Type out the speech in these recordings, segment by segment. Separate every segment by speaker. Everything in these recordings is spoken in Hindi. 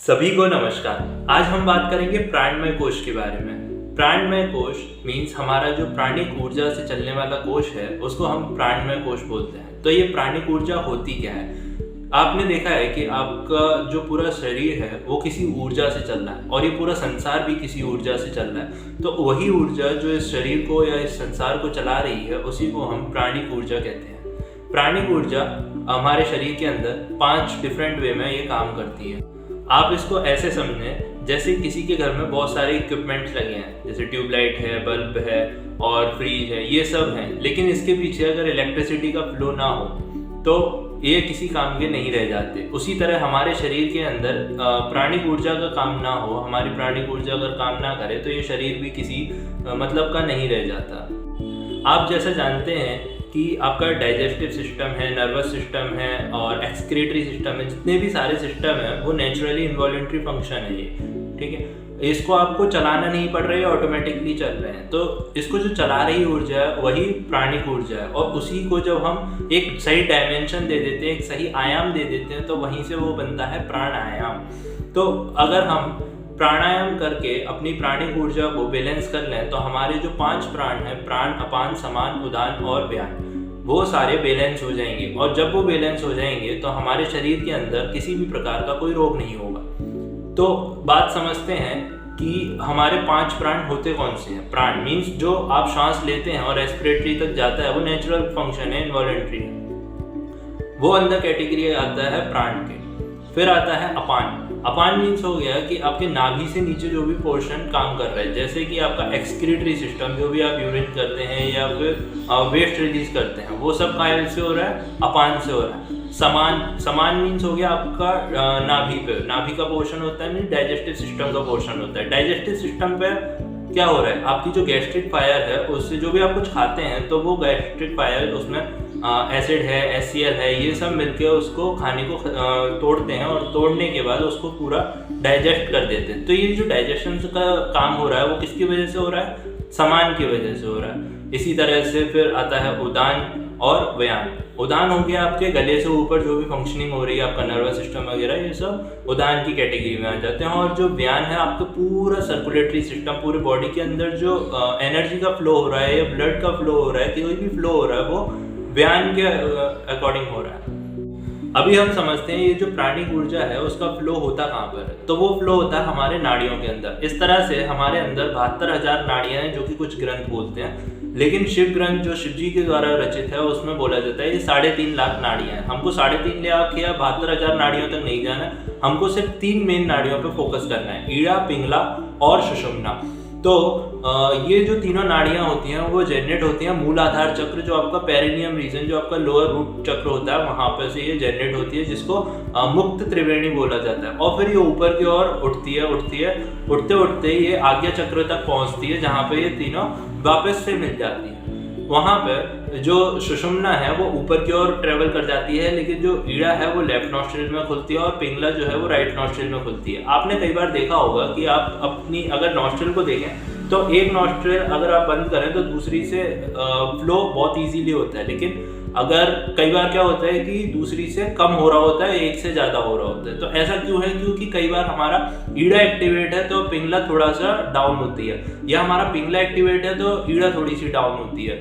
Speaker 1: सभी को नमस्कार। आज हम बात करेंगे प्राणमय कोश के बारे में। प्राणमय कोश मीन्स हमारा जो प्राणिक ऊर्जा से चलने वाला कोश है उसको हम प्राणमय कोश बोलते हैं। तो ये प्राणिक ऊर्जा होती क्या है? आपने देखा है कि आपका जो पूरा शरीर है वो किसी ऊर्जा से चल रहा है और ये पूरा संसार भी किसी ऊर्जा से चल रहा है। तो वही ऊर्जा जो इस शरीर को या इस संसार को चला रही है उसी को हम प्राणिक ऊर्जा कहते हैं। प्राणिक ऊर्जा हमारे शरीर के अंदर 5 डिफरेंट वे में ये काम करती है। आप इसको ऐसे समझें जैसे किसी के घर में बहुत सारे इक्विपमेंट्स लगे हैं, जैसे ट्यूबलाइट है, बल्ब है और फ्रिज है, ये सब हैं। लेकिन इसके पीछे अगर इलेक्ट्रिसिटी का फ्लो ना हो तो ये किसी काम के नहीं रह जाते। उसी तरह हमारे शरीर के अंदर प्राणिक ऊर्जा का काम ना हो, हमारी प्राणिक ऊर्जा अगर काम ना करे तो ये शरीर भी किसी मतलब का नहीं रह जाता। आप जैसा जानते हैं कि आपका डाइजेस्टिव सिस्टम है, नर्वस सिस्टम है और एक्सक्रीटरी सिस्टम है, जितने भी सारे सिस्टम हैं वो नेचुरली इन्वॉलंटरी फंक्शन है ये, ठीक है। इसको आपको चलाना नहीं पड़ रहा है, ऑटोमेटिकली चल रहे हैं। तो इसको जो चला रही ऊर्जा है वही प्राणिक ऊर्जा है और उसी को जब हम एक सही डायमेंशन दे देते हैं, एक सही आयाम दे देते हैं तो वहीं से वो बनता है प्राणायाम। तो अगर हम प्राणायाम करके अपनी प्राणिक ऊर्जा को बैलेंस कर लें तो हमारे जो 5 प्राण हैं, प्राण, अपान, समान, उदान और व्यान, वो सारे बैलेंस हो जाएंगे। और जब वो बैलेंस हो जाएंगे तो हमारे शरीर के अंदर किसी भी प्रकार का कोई रोग नहीं होगा। तो बात समझते हैं कि हमारे 5 प्राण होते कौन से हैं। प्राण मीन्स जो आप सांस लेते हैं और रेस्पिरेटरी तक जाता है वो नेचुरल फंक्शन है, इन्वॉलंटरी है, वो अंदर कैटेगरी आता है प्राण के। फिर आता है अपान। अपान मीन्स हो गया कि आपके नाभि से नीचे जो भी पोर्शन काम कर रहा है, जैसे कि आपका एक्सक्रीटरी सिस्टम, जो भी आप यूरिन करते हैं या फिर वेस्ट रिलीज करते हैं, वो सब कहाँ से हो रहा है? अपान से हो रहा है। समान मीन्स हो गया आपका नाभि पे, नाभि का पोर्शन होता है, मीन्स डाइजेस्टिव सिस्टम का पोर्शन होता है। डाइजेस्टिव सिस्टम पे क्या हो रहा है? आपकी जो गैस्ट्रिक फायर है उससे जो भी आप कुछ खाते हैं तो वो गैस्ट्रिक फायर उसमें एसिड है, HCl है, ये सब मिलके उसको खाने को तोड़ते हैं और तोड़ने के बाद उसको पूरा डाइजेस्ट कर देते हैं। तो ये जो डाइजेशन का काम हो रहा है वो किसकी वजह से हो रहा है? समान की वजह से हो रहा है। इसी तरह से फिर आता है उदान और व्यान। उदान हो गया आपके गले से ऊपर जो भी फंक्शनिंग हो रही है, आपका नर्वस सिस्टम वगैरह, ये सब उदान की कैटेगरी में आ जाते हैं। और जो व्यान है आपका पूरा सर्कुलेटरी सिस्टम, पूरे बॉडी के अंदर जो एनर्जी का फ्लो हो रहा है या ब्लड का फ्लो हो रहा है, कोई भी फ्लो हो रहा है, वो व्यान के अकॉर्डिंग हो रहा है। अभी हम समझते हैं ये जो प्राणिक ऊर्जा है उसका फ्लो होता कहाँ पर है? तो वो फ्लो होता है हमारे नाड़ियों के अंदर। इस तरह से हमारे अंदर 72,000 नाड़ियां हैं जो कि कुछ ग्रंथ बोलते हैं, लेकिन शिव ग्रंथ जो शिव जी के द्वारा रचित है उसमें बोला जाता है ये 3.5 लाख नाड़ियां हैं। हमको 3.5 लाख या 72,000 नाड़ियों तक नहीं जाना है, हमको सिर्फ 3 मेन नाड़ियों पर फोकस करना है, ईड़ा, पिंगला और सुषुम्ना। तो ये जो तीनों नाड़ियां होती हैं वो जनरेट होती हैं मूलाधार चक्र, जो आपका पेरिनियम रीजन, जो आपका लोअर रूट चक्र होता है, वहां पर से ये जनरेट होती है, जिसको मुक्त त्रिवेणी बोला जाता है। और फिर ये ऊपर की ओर उठती है, उठते उठते ये आज्ञा चक्र तक पहुंचती है, जहां पे ये तीनों वापस से मिल जाती है। वहां पर जो सुषुम्ना है वो ऊपर की ओर ट्रेवल कर जाती है, लेकिन जो ईड़ा है वो लेफ्ट नॉस्ट्रिल में खुलती है और पिंगला जो है वो राइट नॉस्ट्रिल में खुलती है। आपने कई बार देखा होगा कि आप अपनी अगर नॉस्ट्रिल को देखें तो एक नॉस्ट्रिल अगर आप बंद करें तो दूसरी से फ्लो बहुत इजीली होता है, लेकिन अगर कई बार क्या होता है कि दूसरी से कम हो रहा होता है, एक से ज्यादा हो रहा होता है। तो ऐसा क्यों है? क्योंकि कई बार हमारा ईड़ा एक्टिवेट है तो पिंगला थोड़ा सा डाउन होती है, या हमारा पिंगला एक्टिवेट है तो ईड़ा थोड़ी सी डाउन होती है।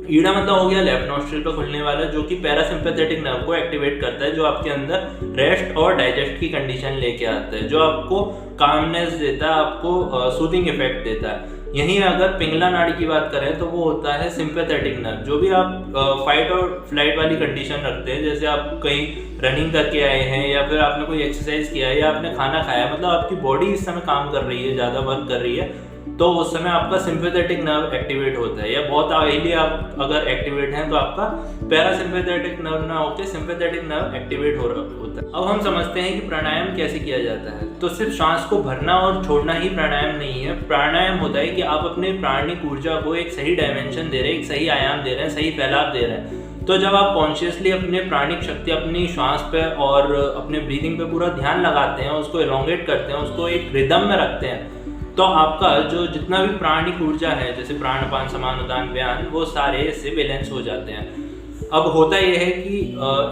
Speaker 1: ईड़ा मतलब हो गया लेफ्ट नॉस्ट्रिल पर खुलने वाला, जो कि पैरासिम्पैथेटिक नर्व को एक्टिवेट करता है, जो आपके अंदर रेस्ट और डाइजेस्ट की कंडीशन लेके आता है, जो आपको कामनेस देता है, आपको सूदिंग इफेक्ट देता है। यहीं अगर पिंगला नाड़ी की बात करें तो वो होता है सिंपैथेटिक नर्व, जो भी आप फाइट और फ्लाइट वाली कंडीशन रखते हैं, जैसे आप कहीं रनिंग करके आए हैं या फिर आपने कोई एक्सरसाइज किया है या आपने खाना खाया, मतलब आपकी बॉडी इस समय काम कर रही है, ज़्यादा वर्क कर रही है, तो उस समय आपका सिंपैथेटिक नर्व एक्टिवेट होता है। या बहुत हाईली आप अगर एक्टिवेट हैं तो आपका पैरासिम्पैथेटिक नर्व ना होकर सिंपैथेटिक नर्व एक्टिवेट हो रहा होता है। अब हम समझते हैं कि प्राणायाम कैसे किया जाता है। तो सिर्फ सांस को भरना और छोड़ना ही प्राणायाम नहीं है। प्राणायाम होता है कि आप अपने प्राणिक ऊर्जा को एक सही डायमेंशन दे रहे हैं, एक सही आयाम दे रहे हैं, सही फैलाव दे रहे हैं। तो जब आप कॉन्शियसली अपने प्राणिक शक्ति अपनी श्वास पे और अपने ब्रीदिंग पे पूरा ध्यान लगाते हैं, उसको एलोंगेट करते हैं, उसको एक रिदम में रखते हैं, तो आपका जो जितना भी प्राणिक ऊर्जा है, जैसे प्राण, अपान, समान, उदान, व्यान, वो सारे इससे बैलेंस हो जाते हैं। अब होता यह है कि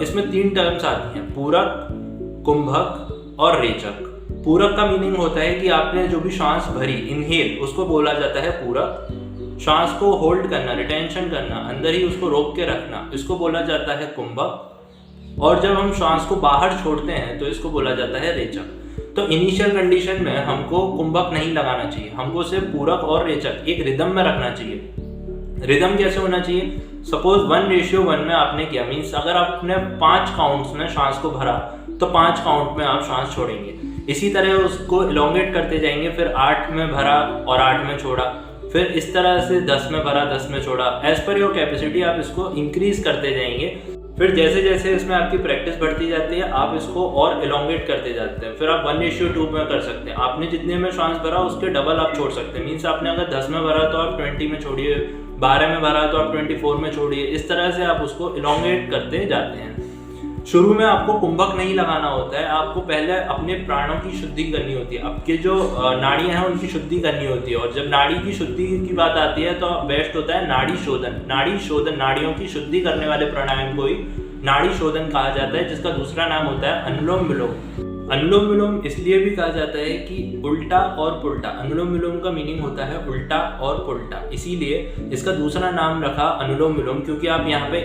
Speaker 1: इसमें 3 टर्म्स आती हैं, पूरक, कुंभक और रेचक। पूरक का मीनिंग होता है कि आपने जो भी श्वास भरी, इनहेल, उसको बोला जाता है पूरक। श्वास को होल्ड करना, रिटेंशन करना, अंदर ही उसको रोक के रखना, इसको बोला जाता है कुंभक। और जब हम श्वास को बाहर छोड़ते हैं तो इसको बोला जाता है रेचक। तो इनिशियल कंडीशन में हमको कुंभक नहीं लगाना चाहिए, हमको सिर्फ पूरक और रेचक एक रिदम में रखना चाहिए। रिदम कैसे होना चाहिए? सपोज 1:1 में आपने किया, मीन्स अगर आपने 5 काउंट्स में श्वास को भरा तो 5 काउंट में आप श्वास छोड़ेंगे। इसी तरह उसको इलोंगेट करते जाएंगे, फिर 8 में भरा और 8 में छोड़ा, फिर इस तरह से 10 में भरा, 10 में छोड़ा। एज पर योर कैपेसिटी आप इसको इंक्रीज करते जाएंगे। फिर जैसे जैसे इसमें आपकी प्रैक्टिस बढ़ती जाती है आप इसको और इलोंगेट करते जाते हैं। फिर आप 1:2 में कर सकते हैं। आपने जितने में श्वास भरा उसके डबल आप छोड़ सकते हैं। मीन्स आपने अगर 10 में भरा तो आप 20 में छोड़िए, 12 में भरा तो आप 24 में छोड़िए। इस तरह से आप उसको इलोंगेट करते जाते हैं। शुरू में आपको कुंभक नहीं लगाना होता है, आपको पहले अपने प्राणों की शुद्धि करनी होती है। आपके जो नाड़ियां हैं उनकी शुद्धि करनी होती है। और जब नाड़ी की शुद्धि की बात आती है तो बेस्ट होता है नाड़ी शोधन। नाड़ी शोधन, नाड़ियों की शुद्धि करने वाले प्राणायाम को ही नाड़ी शोधन कहा जाता है, जिसका दूसरा नाम होता है अनुलोम विलोम। अनुलोम विलोम इसलिए भी कहा जाता है कि उल्टा और पुल्टा, अनुलोम विलोम का मीनिंग होता है उल्टा और पुल्टा, इसीलिए इसका दूसरा नाम रखा अनुलोम विलोम। क्योंकि आप यहाँ पे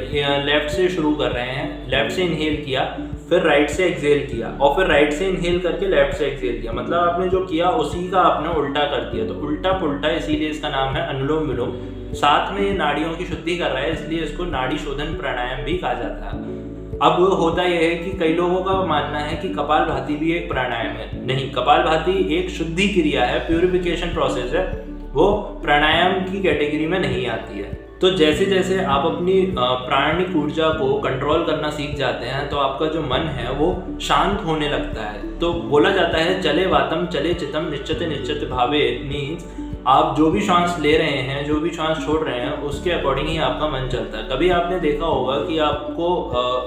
Speaker 1: लेफ्ट से शुरू कर रहे हैं, लेफ्ट से इनहेल किया, फिर राइट से एक्सहेल किया, और फिर राइट से इनहेल करके लेफ्ट से एक्सहेल किया। मतलब आपने जो किया उसी का आपने उल्टा कर दिया, तो उल्टा पुल्टा, इसीलिए इसका नाम है अनुलोम विलोम। साथ में ये नाड़ियों की शुद्धि कर रहा है, इसलिए इसको नाड़ी शोधन प्राणायाम भी कहा जाता है। अब होता यह है कि कई लोगों का मानना है कि कपालभाति भी एक प्राणायाम है। नहीं, कपालभाति एक शुद्धि क्रिया है, प्यूरिफिकेशन प्रोसेस है, वो प्राणायाम की कैटेगरी में नहीं आती है। तो जैसे जैसे आप अपनी प्राणिक ऊर्जा को कंट्रोल करना सीख जाते हैं तो आपका जो मन है वो शांत होने लगता है। तो बोला जाता है चले वातम चले चितम निश्चते निश्चित भावे। मीन्स आप जो भी श्वास ले रहे हैं, जो भी श्वास छोड़ रहे हैं, उसके अकॉर्डिंग ही आपका मन चलता है। कभी आपने देखा होगा कि आपको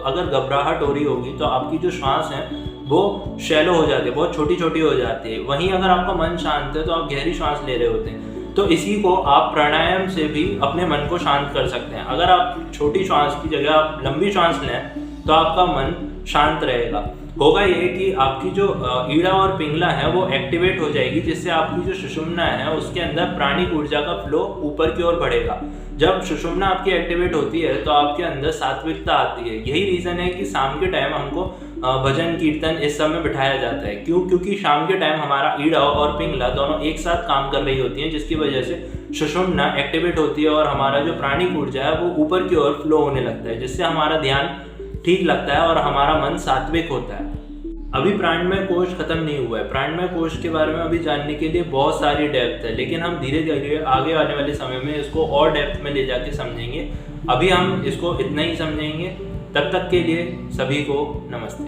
Speaker 1: अगर घबराहट हो रही होगी तो आपकी जो श्वास है वो शैलो हो जाती है, बहुत छोटी छोटी हो जाती है। वहीं अगर आपका मन शांत है तो आप गहरी श्वास ले रहे होते हैं। तो इसी को आप प्राणायाम से भी अपने मन को शांत कर सकते हैं। अगर आप छोटी श्वास की जगह आप लंबी श्वास लें तो आपका मन शांत रहेगा। होगा ये कि आपकी जो ईड़ा और पिंगला है वो एक्टिवेट हो जाएगी, जिससे आपकी जो सुषुम्ना है उसके अंदर प्राणिक ऊर्जा का फ्लो ऊपर की ओर बढ़ेगा। जब सुषुम्ना आपकी एक्टिवेट होती है तो आपके अंदर सात्विकता आती है। यही रीज़न है कि शाम के टाइम हमको भजन कीर्तन इस सब में बिठाया जाता है। क्यों? क्योंकि शाम के टाइम हमारा ईड़ा और पिंगला दोनों एक साथ काम कर रही होती हैं, जिसकी वजह से सुषुम्ना एक्टिवेट होती है और हमारा जो प्राणिक ऊर्जा है वो ऊपर की ओर फ्लो होने लगता है, जिससे हमारा ध्यान ठीक लगता है और हमारा मन सात्विक होता है। अभी प्राणमय कोश खत्म नहीं हुआ है। प्राणमय कोश के बारे में अभी जानने के लिए बहुत सारी डेप्थ है, लेकिन हम धीरे धीरे आगे आने वाले समय में इसको और डेप्थ में ले जाके समझेंगे। अभी हम इसको इतना ही समझेंगे। तब तक के लिए सभी को नमस्ते।